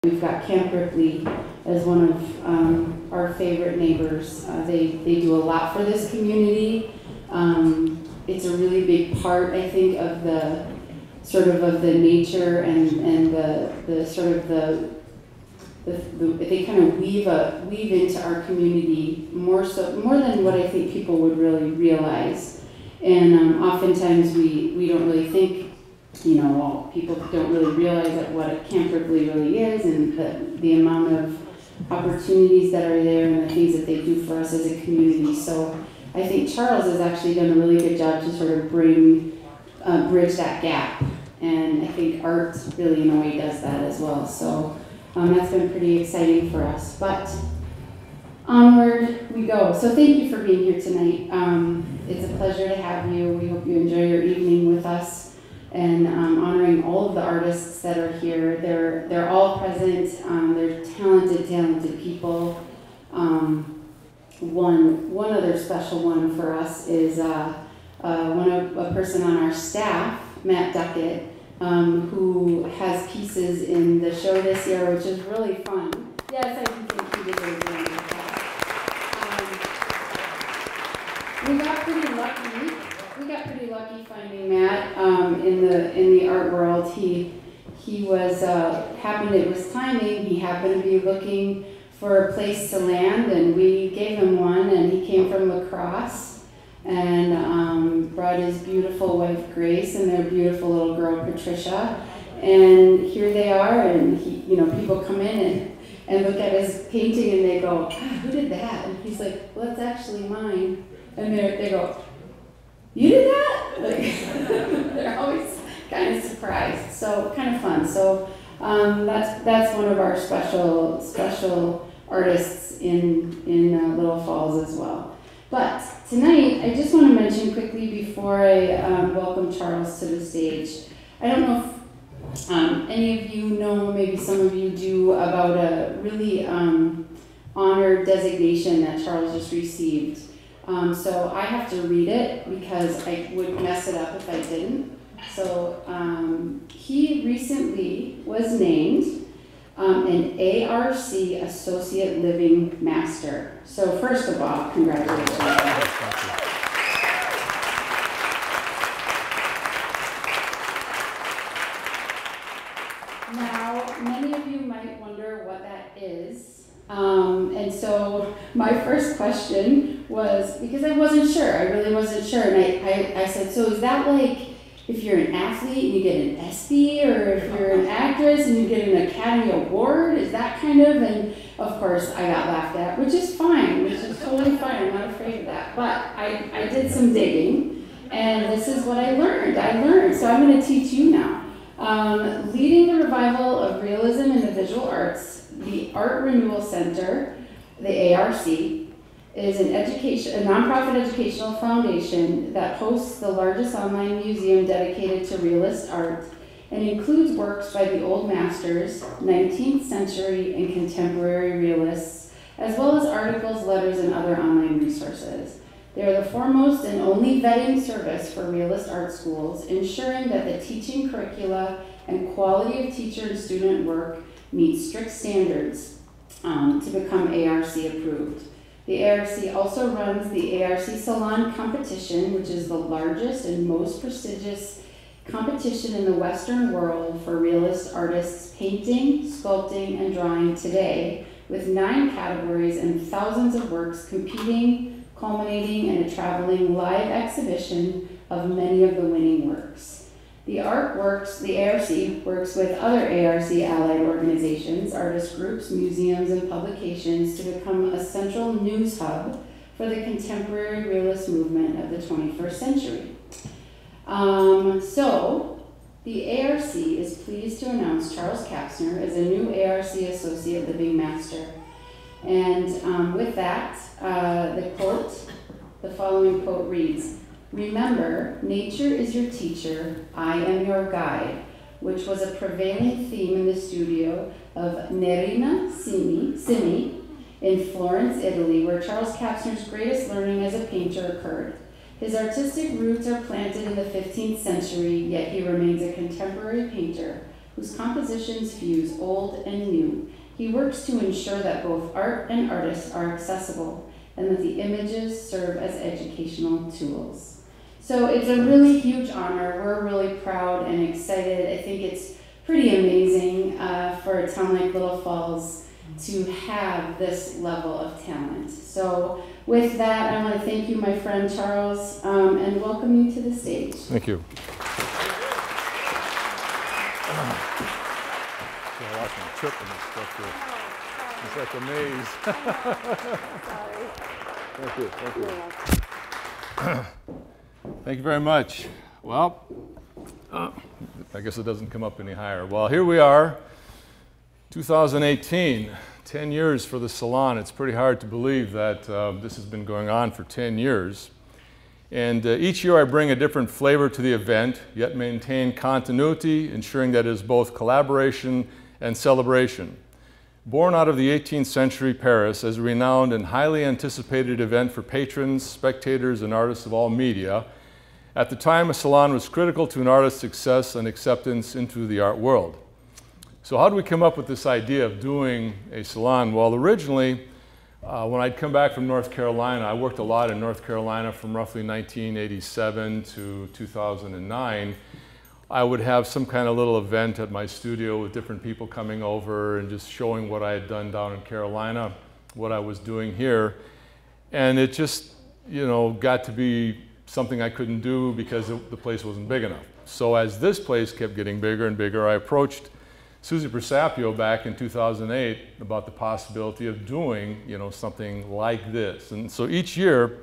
We've got Camp Ripley as one of our favorite neighbors. They do a lot for this community. It's a really big part, I think, of the sort of the nature and the sort of they kind of weave into our community more than what I think people would really realize. And oftentimes we don't really think, people don't really realize what a Camp Ripley really is, and the amount of opportunities that are there and the things that they do for us as a community. So I think Charles has actually done a really good job to sort of bridge that gap. And I think art really in a way does that as well. So that's been pretty exciting for us. But onward we go. So thank you for being here tonight. It's a pleasure to have you. We hope you enjoy your evening with us and honoring all of the artists that are here. They're all present. They're talented people. One other special one for us is a person on our staff, Matt Duckett, who has pieces in the show this year, which is really fun. Yes, I can think he did a good job. We got pretty lucky finding Matt in the art world. He was it was timing. He happened to be looking for a place to land, and we gave him one. And he came from La Crosse and brought his beautiful wife Grace and their beautiful little girl Patricia. And here they are. And people come in and look at his painting and they go, "Who did that?" And he's like, "Well, that's actually mine." And they go, "You did that?" Like, they're always kind of surprised. So kind of fun. So that's one of our special artists in Little Falls as well. But tonight, I just want to mention quickly before I welcome Charles to the stage. I don't know if any of you know, maybe some of you do, about a really honored designation that Charles just received. So I have to read it because I would mess it up if I didn't. So he recently was named an ARC Associate Living Master. So first of all, congratulations. Now, many of you might wonder what that is. And so my first question was, because I wasn't sure, I really wasn't sure, and I said, so is that like if you're an athlete and you get an ESPY, or if you're an actress and you get an Academy Award, is that kind of? And of course I got laughed at, which is fine, which is totally fine, I'm not afraid of that. But I did some digging, and this is what I learned, so I'm going to teach you now. Leading the revival of realism in the visual arts, the Art Renewal Center, the ARC, is a nonprofit educational foundation that hosts the largest online museum dedicated to realist art and includes works by the old masters, 19th century and contemporary realists, as well as articles, letters, and other online resources. They are the foremost and only vetting service for realist art schools, ensuring that the teaching curricula and quality of teacher and student work meet strict standards to become ARC approved. The ARC also runs the ARC Salon competition, which is the largest and most prestigious competition in the Western world for realist artists painting, sculpting, and drawing today, with 9 categories and thousands of works competing, culminating in a traveling live exhibition of many of the winning works. The ARC works with other ARC allied organizations, artist groups, museums, and publications to become a central news hub for the contemporary realist movement of the 21st century. So, the ARC is pleased to announce Charles Kapsner as a new ARC Associate Living Master. And with that, the following quote reads, "Remember, nature is your teacher, I am your guide," which was a prevailing theme in the studio of Nerina Simi in Florence, Italy, where Charles Kapsner's greatest learning as a painter occurred. His artistic roots are planted in the 15th century, yet he remains a contemporary painter, whose compositions fuse old and new. He works to ensure that both art and artists are accessible and that the images serve as educational tools. So it's a really huge honor. We're really proud and excited. I think it's pretty amazing for a town like Little Falls to have this level of talent. So with that, I want to thank you, my friend Charles, and welcome you to the stage. Thank you. I lost my trip in this stuff here. It's like a maze. Sorry. Thank you. Thank you. Thank you very much. Well, I guess it doesn't come up any higher. Well, here we are, 2018, 10 years for the Salon. It's pretty hard to believe that this has been going on for 10 years. And each year I bring a different flavor to the event, yet maintain continuity, ensuring that it is both collaboration and celebration. Born out of the 18th century Paris as a renowned and highly anticipated event for patrons, spectators, and artists of all media, at the time a salon was critical to an artist's success and acceptance into the art world. So how did we come up with this idea of doing a salon? Well, originally, when I'd come back from North Carolina, I worked a lot in North Carolina from roughly 1987 to 2009. I would have some kind of little event at my studio with different people coming over and just showing what I had done down in Carolina, what I was doing here. And it just, got to be something I couldn't do because the place wasn't big enough. So as this place kept getting bigger and bigger, I approached Susie Persapio back in 2008 about the possibility of doing, something like this. And so each year,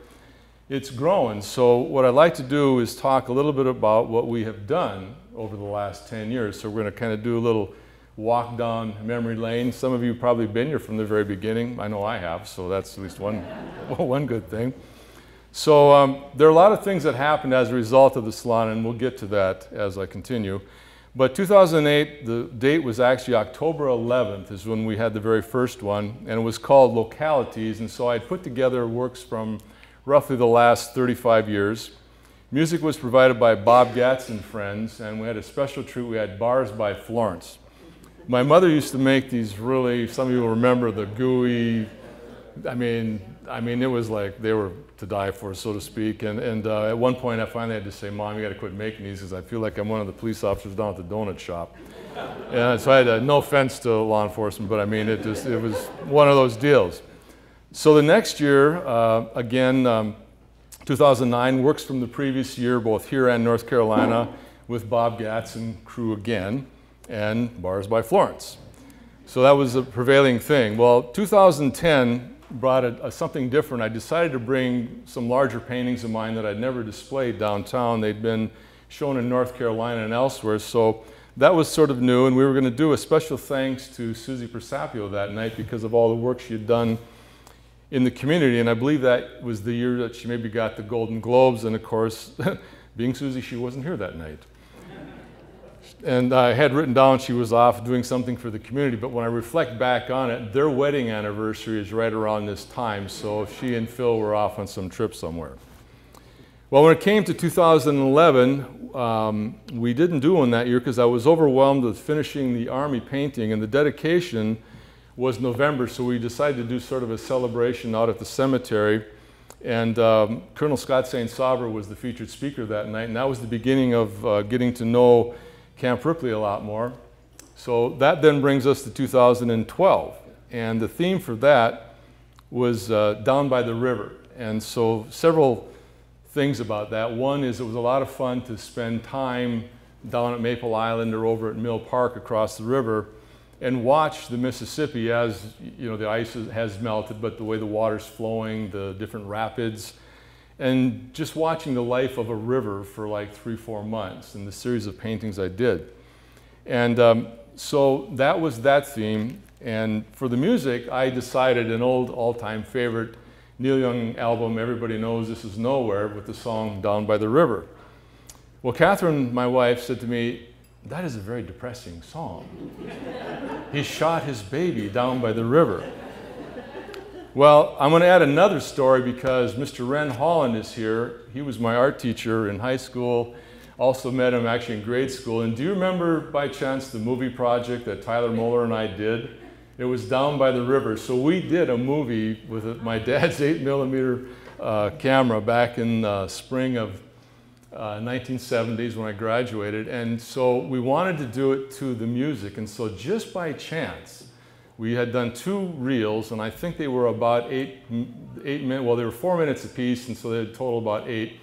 it's growing. So what I'd like to do is talk a little bit about what we have done over the last 10 years. So we're going to kind of do a little walk down memory lane. Some of you have probably been here from the very beginning. I know I have, so that's at least one good thing. So there are a lot of things that happened as a result of the salon, and we'll get to that as I continue. But 2008, the date was actually October 11th is when we had the very first one, and it was called Localities. And so I put together works from roughly the last 35 years. Music was provided by Bob Gatz and Friends, and we had a special treat. We had Bars by Florence. My mother used to make these really, some of you will remember the gooey, I mean, it was like they were to die for, so to speak. And at one point, I finally had to say, Mom, you got to quit making these because I feel like I'm one of the police officers down at the donut shop. And so I had no offense to law enforcement, but I mean, it was one of those deals. So the next year, again, 2009, works from the previous year, both here and North Carolina, with Bob Gatz and crew again, and Bars by Florence. So that was a prevailing thing. Well, 2010 brought something different. I decided to bring some larger paintings of mine that I'd never displayed downtown. They'd been shown in North Carolina and elsewhere, so that was sort of new, and we were going to do a special thanks to Susie Persapio that night because of all the work she had done in the community, and I believe that was the year that she maybe got the Golden Globes, and of course, being Susie, she wasn't here that night. And I had written down she was off doing something for the community, but when I reflect back on it, their wedding anniversary is right around this time, so she and Phil were off on some trip somewhere. Well, when it came to 2011, we didn't do one that year because I was overwhelmed with finishing the Army painting, and the dedication was November, so we decided to do sort of a celebration out at the cemetery. And Colonel Scott St. Saber was the featured speaker that night, and that was the beginning of getting to know Camp Ripley a lot more. So that then brings us to 2012, and the theme for that was Down by the River. And so several things about that. One is it was a lot of fun to spend time down at Maple Island or over at Mill Park across the river and watch the Mississippi as, the ice has melted, but the way the water's flowing, the different rapids, and just watching the life of a river for like 3-4 months and the series of paintings I did. And so that was that theme. And for the music, I decided an old all-time favorite Neil Young album, Everybody Knows This Is Nowhere, with the song Down by the River. Well, Catherine, my wife, said to me, that is a very depressing song. He shot his baby down by the river. Well, I'm going to add another story because Mr. Ren Holland is here. He was my art teacher in high school. Also met him actually in grade school. And do you remember by chance the movie project that Tyler Moeller and I did? It was down by the river. So we did a movie with my dad's 8mm camera back in spring of 1970s when I graduated. And so we wanted to do it to the music. And so just by chance, we had done 2 reels, and I think they were about 8 minutes, well, they were 4 minutes apiece, and so they had total about 8.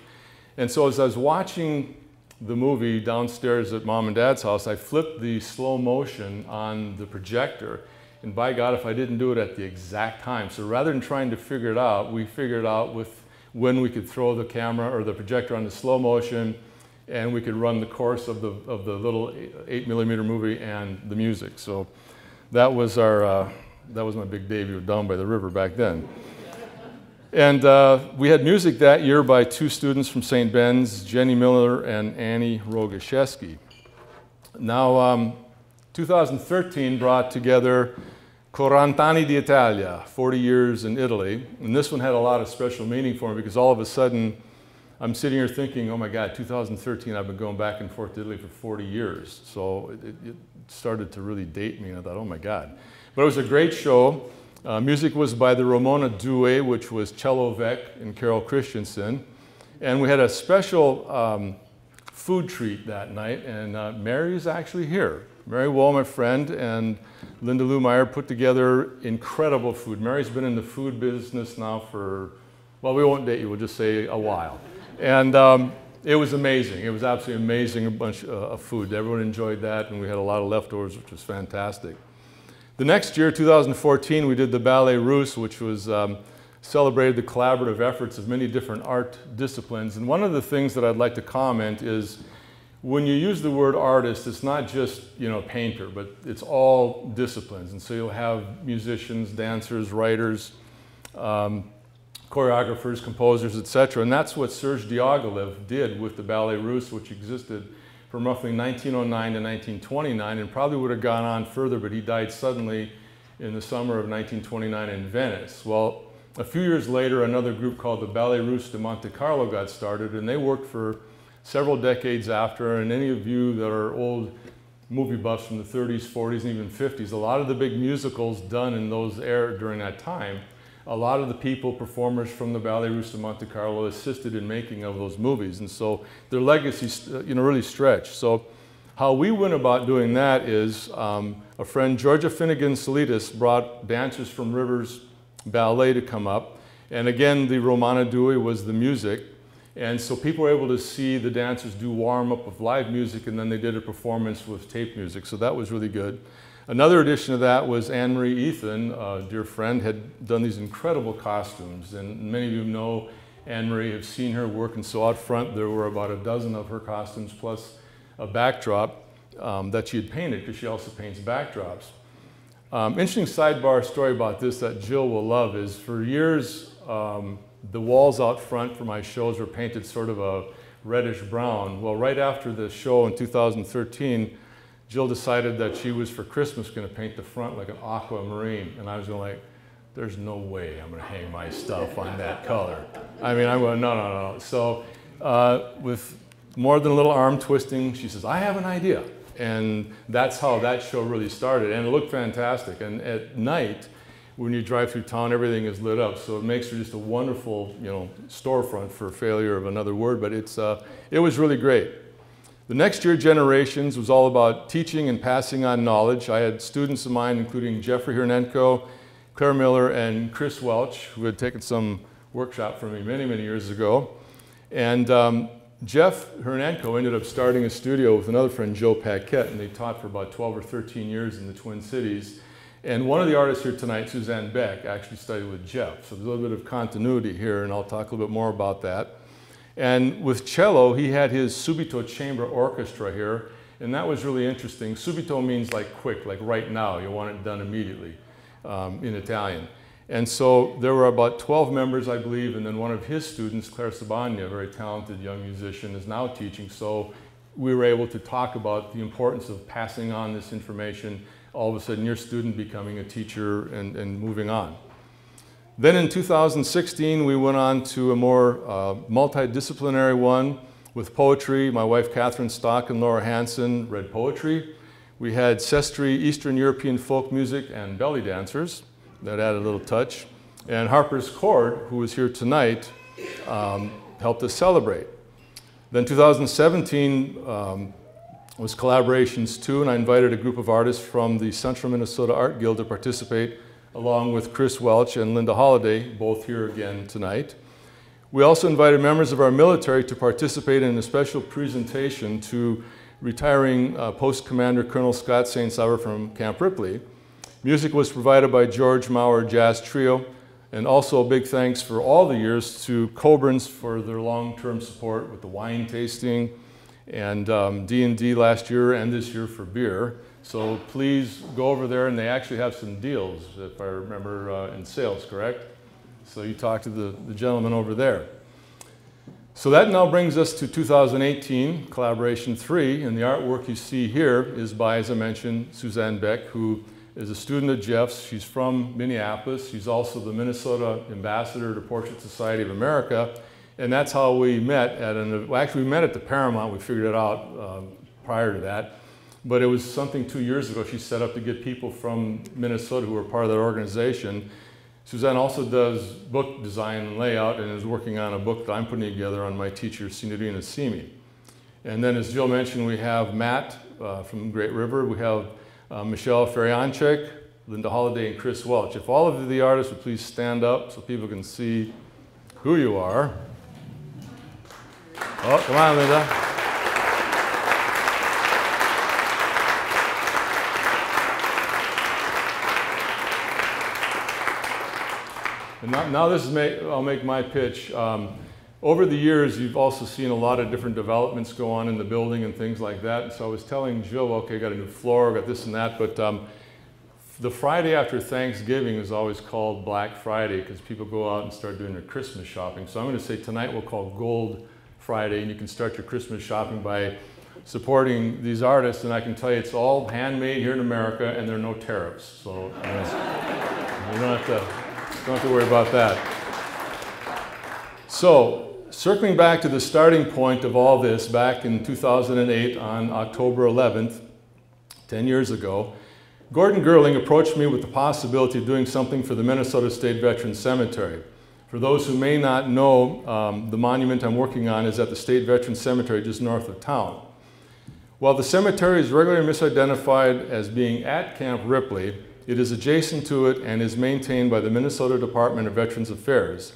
And so as I was watching the movie downstairs at Mom and Dad's house, I flipped the slow motion on the projector. And by God, if I didn't do it at the exact time. So rather than trying to figure it out, we figured out when we could throw the camera or the projector on the slow motion, and we could run the course of the little 8mm movie and the music. So that was my big debut down by the river back then. And we had music that year by 2 students from St. Ben's, Jenny Miller and Annie Rogaszewski. Now, 2013 brought together 40 anni d'Italia, 40 years in Italy. And this one had a lot of special meaning for me because all of a sudden I'm sitting here thinking, oh my God, 2013, I've been going back and forth to Italy for 40 years. So it started to really date me, and I thought, oh my God. But it was a great show. Music was by the Ramona Due, which was Cello Vec and Carol Christensen. And we had a special food treat that night, and Mary is actually here. Mary Woll, my friend, and Linda Lou Meyer put together incredible food. Mary's been in the food business now for, well, we won't date you, we'll just say a while. And it was amazing. It was absolutely amazing, a bunch of food. Everyone enjoyed that, and we had a lot of leftovers, which was fantastic. The next year, 2014, we did the Ballet Russe, which was celebrated the collaborative efforts of many different art disciplines. And one of the things that I'd like to comment is when you use the word artist, it's not just, painter, but it's all disciplines. And so you'll have musicians, dancers, writers, choreographers, composers, etc. And that's what Serge Diaghilev did with the Ballet Russe, which existed from roughly 1909 to 1929, and probably would have gone on further, but he died suddenly in the summer of 1929 in Venice. Well, a few years later, another group called the Ballet Russe de Monte-Carlo got started, and they worked for several decades after. And any of you that are old movie buffs from the 30s, 40s, and even 50s, a lot of the big musicals done in those era during that time, a lot of the people, performers from the Ballet Russe de Monte-Carlo assisted in making of those movies. And so their legacies, really stretched. So how we went about doing that is a friend, Georgia Finnegan Salitas, brought dancers from Rivers Ballet to come up. And again, the Romana Due was the music. And so people were able to see the dancers do warm-up with live music, and then they did a performance with tape music. So that was really good. Another addition to that was Anne-Marie Ethan, a dear friend, had done these incredible costumes. And many of you know Anne-Marie, have seen her work. And so out front, there were about a dozen of her costumes, plus a backdrop that she had painted, because she also paints backdrops. Interesting sidebar story about this that Jill will love is for years, the walls out front for my shows were painted sort of a reddish brown. Well, right after the show in 2013, Jill decided that she was for Christmas going to paint the front like an aquamarine. And I was going like, there's no way I'm going to hang my stuff on that color. I mean, I'm going, no. So with more than a little arm twisting, she says, I have an idea. And that's how that show really started. And it looked fantastic. And at night, when you drive through town, everything is lit up. So it makes for just a wonderful, storefront, for failure of another word. But it was really great. The next year, Generations, was all about teaching and passing on knowledge. I had students of mine, including Jeffrey Hernenko, Claire Miller, and Chris Welch, who had taken some workshop from me many, many years ago. And Jeff Hernenko ended up starting a studio with another friend, Joe Paquette, and they taught for about 12 or 13 years in the Twin Cities. And one of the artists here tonight, Suzanne Beck, actually studied with Jeff. So there's a little bit of continuity here, and I'll talk a little bit more about that. And with cello, he had his Subito Chamber Orchestra here, and that was really interesting. Subito means like quick, like right now. You want it done immediately in Italian. And so there were about 12 members, I believe, and then one of his students, Claire Sabagna, a very talented young musician, is now teaching. So we were able to talk about the importance of passing on this information, all of a sudden your student becoming a teacher and moving on. Then in 2016, we went on to a more multidisciplinary one with poetry. My wife Catherine Stock and Laura Hansen read poetry. We had Sestri Eastern European folk music and belly dancers. That added a little touch. And Harper's Chord, who is here tonight, helped us celebrate. Then 2017 was Collaborations 2, and I invited a group of artists from the Central Minnesota Art Guild to participate, along with Chris Welch and Linda Holliday, both here again tonight. We also invited members of our military to participate in a special presentation to retiring Post Commander Colonel Scott St. Sauer from Camp Ripley. Music was provided by George Mauer Jazz Trio, and also a big thanks for all the years to Coburn's for their long-term support with the wine tasting, and D&D last year and this year for beer. So please go over there, and they actually have some deals, if I remember, in sales, correct? So you talk to the gentleman over there. So that now brings us to 2018, Collaboration 3, and the artwork you see here is by, as I mentioned, Suzanne Beck, who is a student at Jeff's. She's from Minneapolis. She's also the Minnesota ambassador to Portrait Society of America, and that's how we met at actually we met at the Paramount. We figured it out prior to that, but it was something 2 years ago she set up to get people from Minnesota who were part of that organization. Suzanne also does book design and layout and is working on a book that I'm putting together on my teacher, Signorina Simi. And then, as Jill mentioned, we have Matt from Great River. We have Michelle Ferrianchek, Linda Holliday, and Chris Welch. If all of the artists would please stand up so people can see who you are. Oh, come on, Linda. And now this is I'll make my pitch. Over the years, you've also seen a lot of different developments go on in the building and things like that. And so I was telling Jill, okay, got a new floor, got this and that, but the Friday after Thanksgiving is always called Black Friday because people go out and start doing their Christmas shopping. So I'm going to say tonight we'll call Gold Friday, and you can start your Christmas shopping by supporting these artists. And I can tell you it's all handmade here in America, and there are no tariffs. So you don't have to worry about that. So, circling back to the starting point of all this, back in 2008 on October 11th, 10 years ago, Gordon Gerling approached me with the possibility of doing something for the Minnesota State Veterans Cemetery. For those who may not know, the monument I'm working on is at the State Veterans Cemetery just north of town. While the cemetery is regularly misidentified as being at Camp Ripley, it is adjacent to it and is maintained by the Minnesota Department of Veterans Affairs.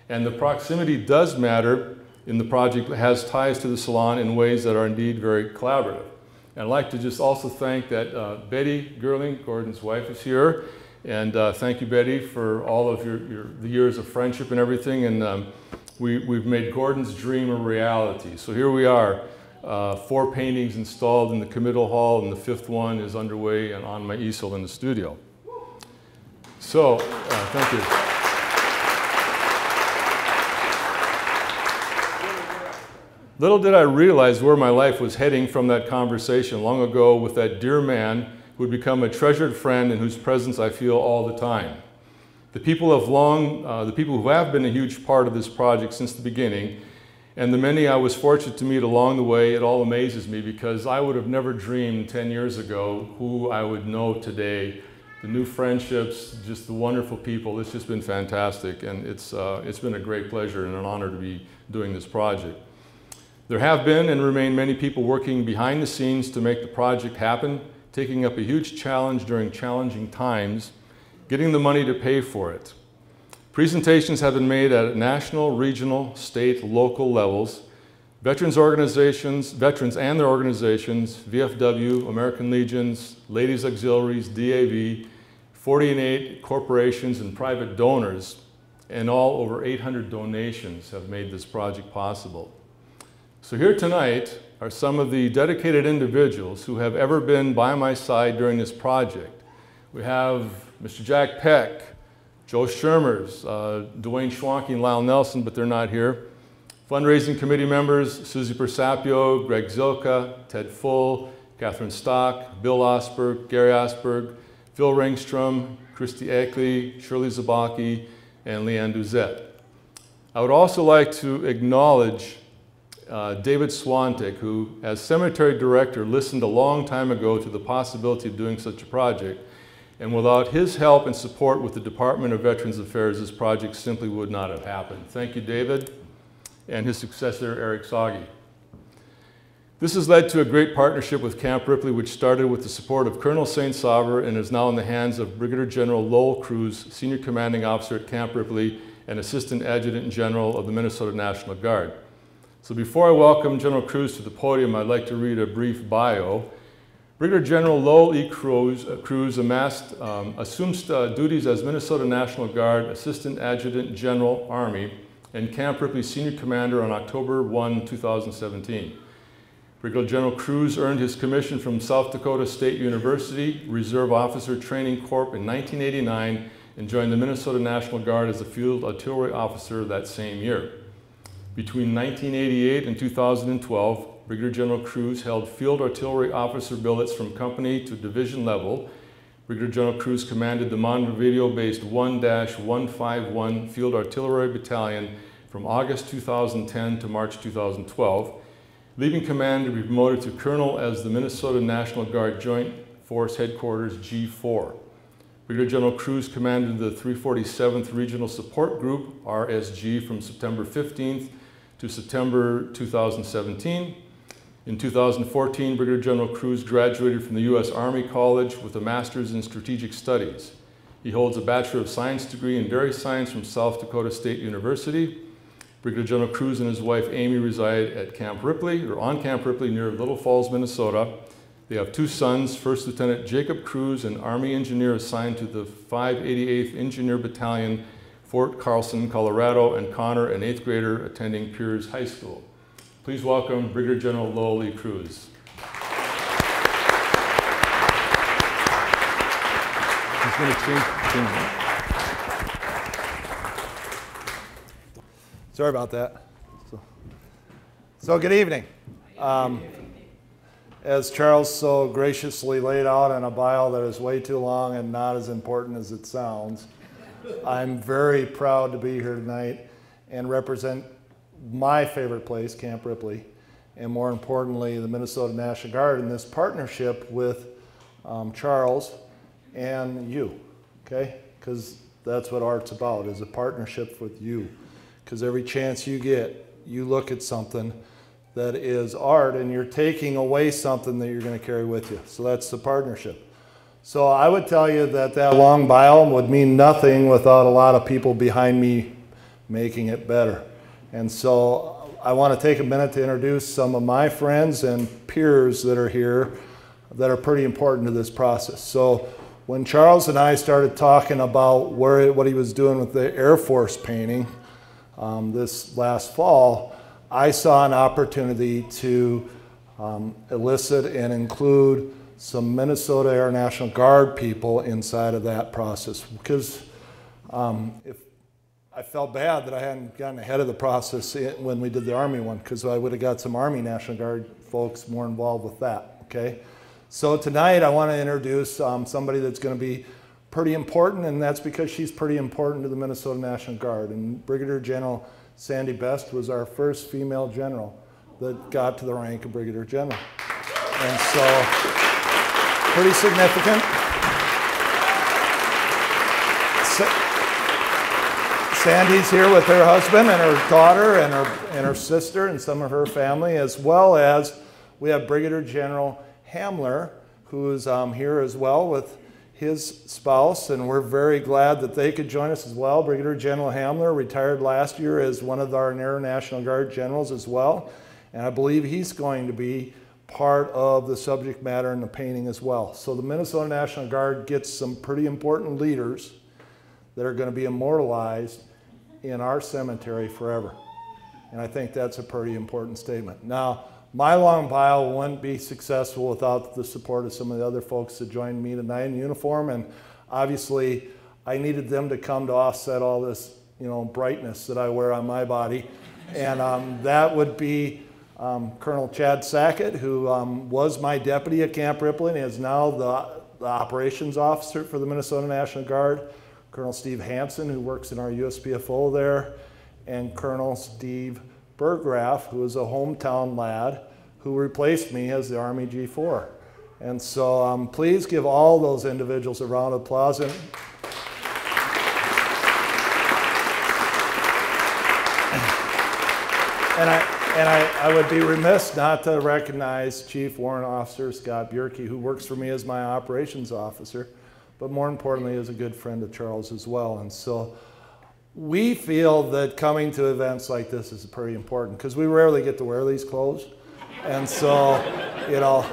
And the proximity does matter in the project. It has ties to the Salon in ways that are indeed very collaborative. And I'd like to just also thank that Betty Gerling, Gordon's wife, is here. And thank you, Betty, for all of the years of friendship and everything. And we've made Gordon's dream a reality. So here we are, 4 paintings installed in the committal hall, and the 5th one is underway and on my easel in the studio. So, thank you. Little did I realize where my life was heading from that conversation long ago with that dear man who would become a treasured friend in whose presence I feel all the time. The people who have been a huge part of this project since the beginning, and the many I was fortunate to meet along the way, it all amazes me because I would have never dreamed 10 years ago who I would know today. The new friendships, just the wonderful people, it's just been fantastic, and it's been a great pleasure and an honor to be doing this project. There have been and remain many people working behind the scenes to make the project happen, taking up a huge challenge during challenging times, getting the money to pay for it. Presentations have been made at national, regional, state, local levels. Veterans and their organizations, VFW, American Legions, Ladies Auxiliaries, DAV, 48 corporations and private donors, and all over 800 donations have made this project possible. So here tonight are some of the dedicated individuals who have ever been by my side during this project. We have Mr. Jack Peck, Joe Shermers, Dwayne Schwanke and Lyle Nelson, but they're not here. Fundraising Committee members, Susie Persapio, Greg Zilka, Ted Full, Catherine Stock, Bill Osberg, Gary Osberg, Phil Ringstrom, Christy Eckley, Shirley Zabaki, and Leanne Duzette. I would also like to acknowledge David Swantek, who, as cemetery director, listened a long time ago to the possibility of doing such a project. And without his help and support with the Department of Veterans Affairs, this project simply would not have happened. Thank you, David, and his successor, Eric Sagi. This has led to a great partnership with Camp Ripley, which started with the support of Colonel St. Saver and is now in the hands of Brigadier General Lowell Cruz, Senior Commanding Officer at Camp Ripley and Assistant Adjutant General of the Minnesota National Guard. So before I welcome General Cruz to the podium, I'd like to read a brief bio. Brigadier General Lowell E. Cruz assumes duties as Minnesota National Guard Assistant Adjutant General, Army, and Camp Ripley Senior Commander on October 1, 2017. Brigadier General Cruz earned his commission from South Dakota State University Reserve Officer Training Corps in 1989 and joined the Minnesota National Guard as a Field Artillery Officer that same year. Between 1988 and 2012, Brigadier General Cruz held Field Artillery Officer billets from company to division level. Brigadier General Cruz commanded the Montevideo-based 1-151 Field Artillery Battalion from August 2010 to March 2012. Leaving command to be promoted to colonel as the Minnesota National Guard Joint Force Headquarters G4. Brigadier General Cruz commanded the 347th Regional Support Group, RSG, from September 15th to September 2017. In 2014, Brigadier General Cruz graduated from the U.S. Army College with a Master's in Strategic Studies. He holds a Bachelor of Science degree in Dairy Science from South Dakota State University. Brigadier General Cruz and his wife Amy reside at Camp Ripley, or on Camp Ripley near Little Falls, Minnesota. They have two sons, First Lieutenant Jacob Cruz, an Army engineer assigned to the 588th Engineer Battalion, Fort Carlson, Colorado, and Connor, an 8th grader attending Piers High School. Please welcome Brigadier General Lowell E. Cruz. He's going to change. Sorry about that. So good evening. As Charles so graciously laid out in a bio that is way too long and not as important as it sounds, I'm very proud to be here tonight and represent my favorite place, Camp Ripley, and more importantly, the Minnesota National Guard in this partnership with Charles and you, okay? Because that's what art's about, is a partnership with you. Because every chance you get, you look at something that is art and you're taking away something that you're going to carry with you. So that's the partnership. So I would tell you that that long bio would mean nothing without a lot of people behind me making it better. And so I want to take a minute to introduce some of my friends and peers that are here that are pretty important to this process. So when Charles and I started talking about what he was doing with the Air Force painting this last fall, I saw an opportunity to elicit and include some Minnesota Air National Guard people inside of that process, because if I felt bad that I hadn't gotten ahead of the process when we did the Army one, because I would have got some Army National Guard folks more involved with that, okay? So tonight I want to introduce somebody that's going to be pretty important, and that's because she's pretty important to the Minnesota National Guard. And Brigadier General Sandy Best was our first female general that got to the rank of Brigadier General. And so, pretty significant. Sandy's here with her husband and her daughter and her sister and some of her family, as well as we have Brigadier General Hamler, who is here as well with his spouse, and we're very glad that they could join us as well. Brigadier General Hamler retired last year as one of our Air National Guard generals as well, and I believe he's going to be part of the subject matter in the painting as well. So the Minnesota National Guard gets some pretty important leaders that are going to be immortalized in our cemetery forever, and I think that's a pretty important statement. Now, my long bio wouldn't be successful without the support of some of the other folks that joined me tonight in uniform, and obviously I needed them to come to offset all this, brightness that I wear on my body, and that would be Colonel Chad Sackett, who was my deputy at Camp Ripley and is now the operations officer for the Minnesota National Guard, Colonel Steve Hansen, who works in our USPFO there, and Colonel Steve Burgraff, who is a hometown lad who replaced me as the Army G4. And so please give all those individuals a round of applause. And I would be remiss not to recognize Chief Warrant Officer Scott Bjerke, who works for me as my operations officer, but more importantly is a good friend of Charles as well. And so we feel that coming to events like this is pretty important because we rarely get to wear these clothes. And so, you know,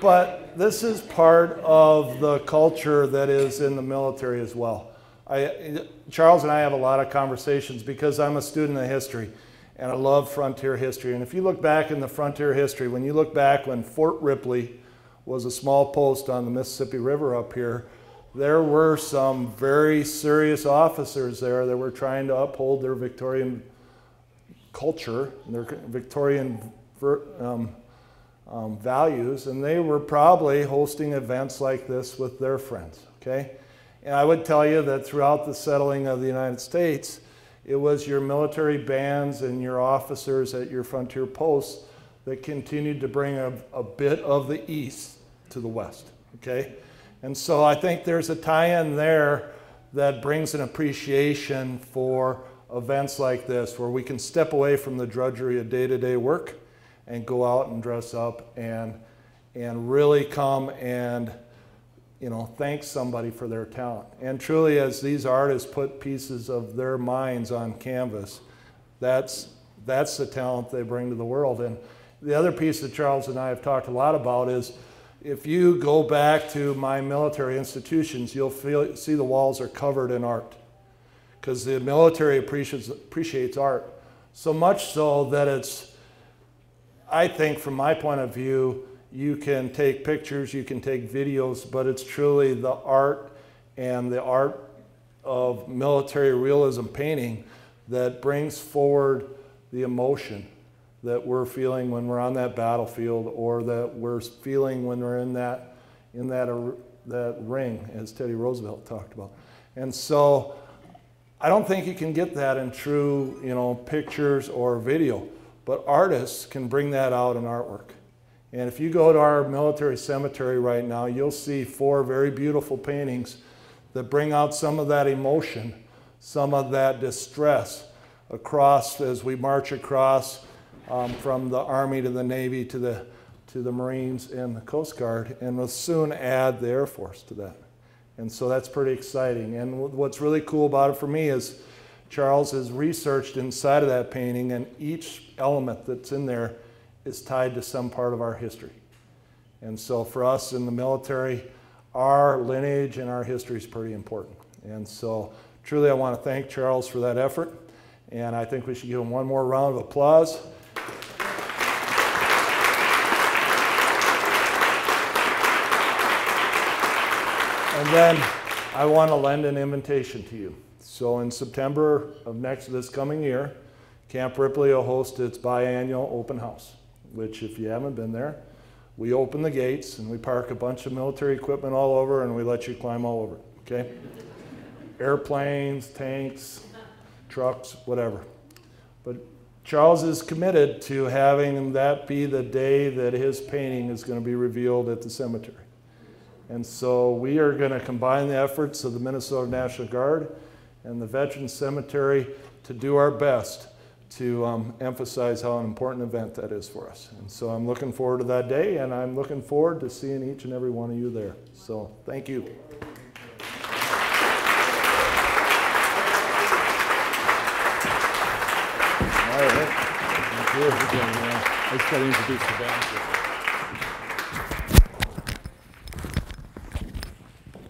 but this is part of the culture that is in the military as well. Charles and I have a lot of conversations because I'm a student of history and I love frontier history. And if you look back in the frontier history, when you look back when Fort Ripley was a small post on the Mississippi River up here, there were some very serious officers there that were trying to uphold their Victorian culture, their Victorian values, and they were probably hosting events like this with their friends, okay? And I would tell you that throughout the settling of the United States, it was your military bands and your officers at your frontier posts that continued to bring a bit of the East to the West, okay? And so I think there's a tie-in there that brings an appreciation for events like this, where we can step away from the drudgery of day-to-day work and go out and dress up and really come and, you know, thank somebody for their talent. And truly, as these artists put pieces of their minds on canvas, that's the talent they bring to the world. And the other piece that Charles and I have talked a lot about is, if you go back to my military institutions, you'll see the walls are covered in art, because the military appreciates art so much so that it's, I think from my point of view, you can take pictures, you can take videos, but it's truly the art and the art of military realism painting that brings forward the emotion that we're feeling when we're on that battlefield, or that we're feeling when we're in that ring, as Teddy Roosevelt talked about. And so I don't think you can get that in true, you know, pictures or video, but artists can bring that out in artwork. And if you go to our military cemetery right now, you'll see 4 very beautiful paintings that bring out some of that emotion, some of that distress across, as we march across from the Army to the Navy to the Marines and the Coast Guard, and we'll soon add the Air Force to that. And so that's pretty exciting. And what's really cool about it for me is Charles has researched inside of that painting, and each element that's in there is tied to some part of our history. And so for us in the military, our lineage and our history is pretty important. And so truly I want to thank Charles for that effort, and I think we should give him one more round of applause. And then I want to lend an invitation to you. So in September of this coming year, Camp Ripley will host its biannual open house, which, if you haven't been there, we open the gates and we park a bunch of military equipment all over, and we let you climb all over, okay? Airplanes, tanks, trucks, whatever. But Charles is committed to having that be the day that his painting is going to be revealed at the cemetery. And so we are going to combine the efforts of the Minnesota National Guard and the Veterans Cemetery to do our best to emphasize how an important event that is for us. And so I'm looking forward to that day, and I'm looking forward to seeing each and every one of you there. So thank you. All right. Thank you. I just got to introduce the band.